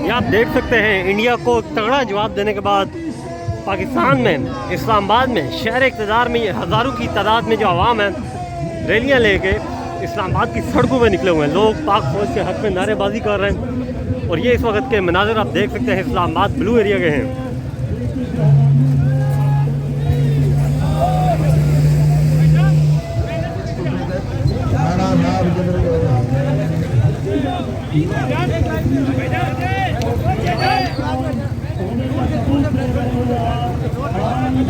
ये आप देख सकते हैं इंडिया को तगड़ा जवाब देने के बाद पाकिस्तान में इस्लामाबाद में शहर इक़्तिदार में हज़ारों की तादाद में जो आवाम है रैलियाँ लेके इस्लामाबाद की सड़कों में निकले हुए हैं। लोग पाक फौज के हक़ में नारेबाजी कर रहे हैं और ये इस वक्त के मनाज़र आप देख सकते हैं इस्लामाबाद ब्लू एरिया के हैं।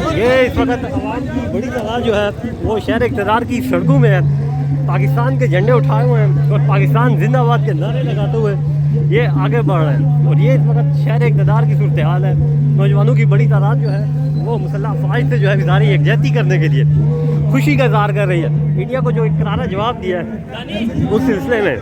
ये इस वक्त आवाम की बड़ी तादाद जो है वो शहर इक़्तिदार की सड़कों में है, पाकिस्तान के झंडे उठाए हुए हैं और पाकिस्तान जिंदाबाद के नारे लगाते हुए ये आगे बढ़ रहे हैं। और ये इस वक्त शहर इक़्तिदार की सूरत हाल है। नौजवानों की बड़ी तादाद जो है वो मुसल्लह अफवाज से जो है इज़हार यकजहती करने के लिए खुशी का इज़हार कर रही है। इंडिया को जो एक करारा जवाब दिया है उस सिलसिले में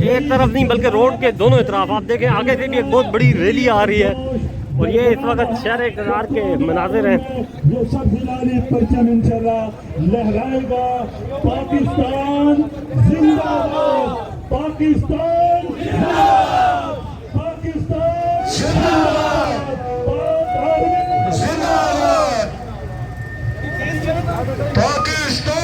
एक तरफ नहीं बल्कि रोड के दोनों तरफ आप देखें आगे से भी एक बहुत बड़ी रैली आ रही है और ये इस वक्त शहर इक़्तिदार के मनाज़िर हैं। जो सब परचम इंशाअल्लाह लहराएगा। पाकिस्तान जिंदाबाद, पाकिस्तान जिंदाबाद, पाकिस्तान जिंदाबाद, जिंदाबाद, पाकिस्तान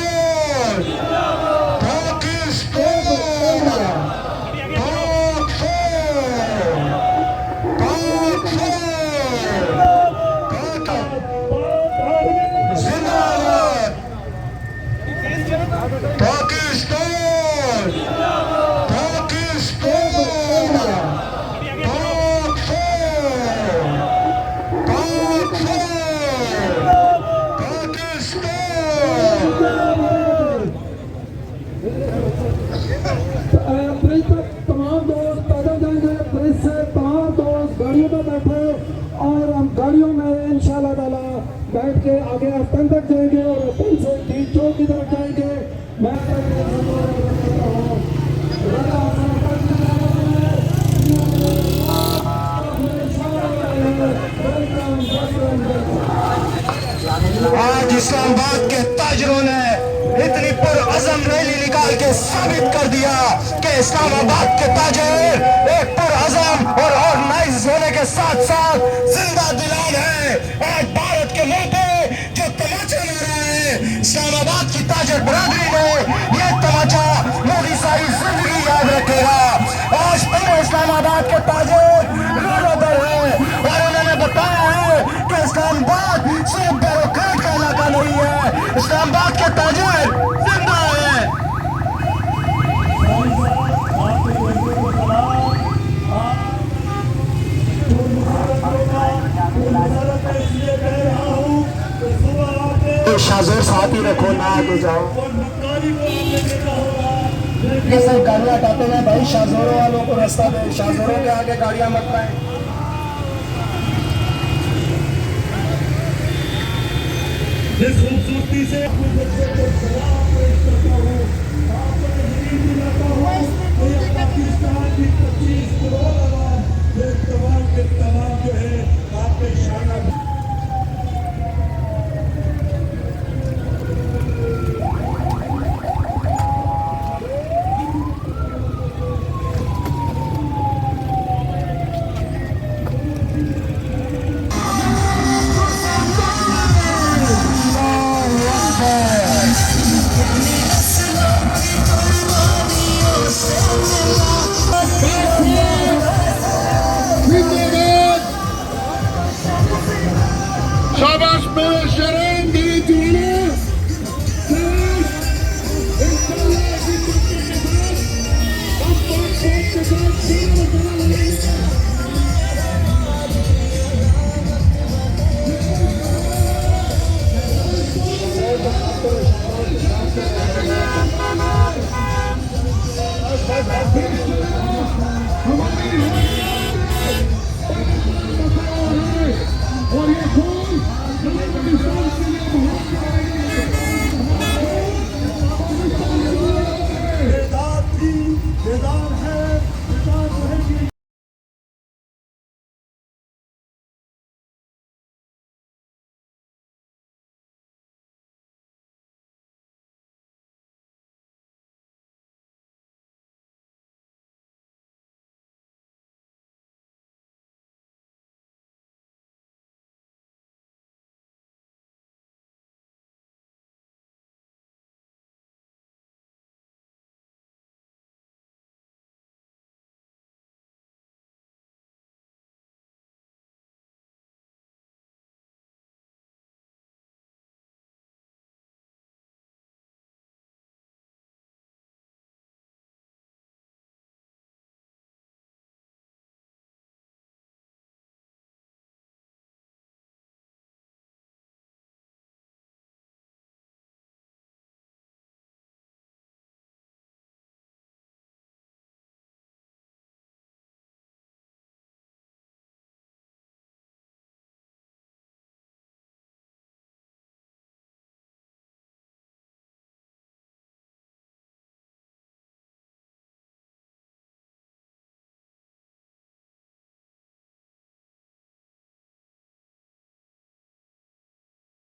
और हम गाड़ियों में इंशाल्लाह ताला बैठ के आगे अस्तन तक जाएंगे और अस्तन से डी चौक की तरफ जाएंगे। मैं आज इस्लामाबाद के ताजरों ने इतनी पुरअज़म रैली निकाल के साबित कर दिया कि इस्लामाबाद के ताजर एक पुरअज़म और ऑर्गेनाइज होने के साथ साथ जिंदा दिलान है। आज भारत के मुंह पे जो तमाचा मारा है इस्लामाबाद की ताजर बरादरी ने, ये तमाचा मोदी सारी जिंदगी याद रखेगा। आज पूरे इस्लामाबाद के ताजर रोडर है और उन्होंने बताया है कि इस्लामाबाद सिर्फ ब्यूरोक्रेट का इलाका नहीं है, इस्लामाबाद के ताजर जिंदा है। शाहजोर साथ ही रखो ना आगे जाओ। ये सब गाड़ियां हटाते हैं भाई, शाहजोरों वालों को रास्ता दे, शाहजोरों के आगे गाड़ियां मत लाएं। इस खूबसूरती से पाकिस्तान की 25 करोड़ आवाम तमाम जो है आपके शान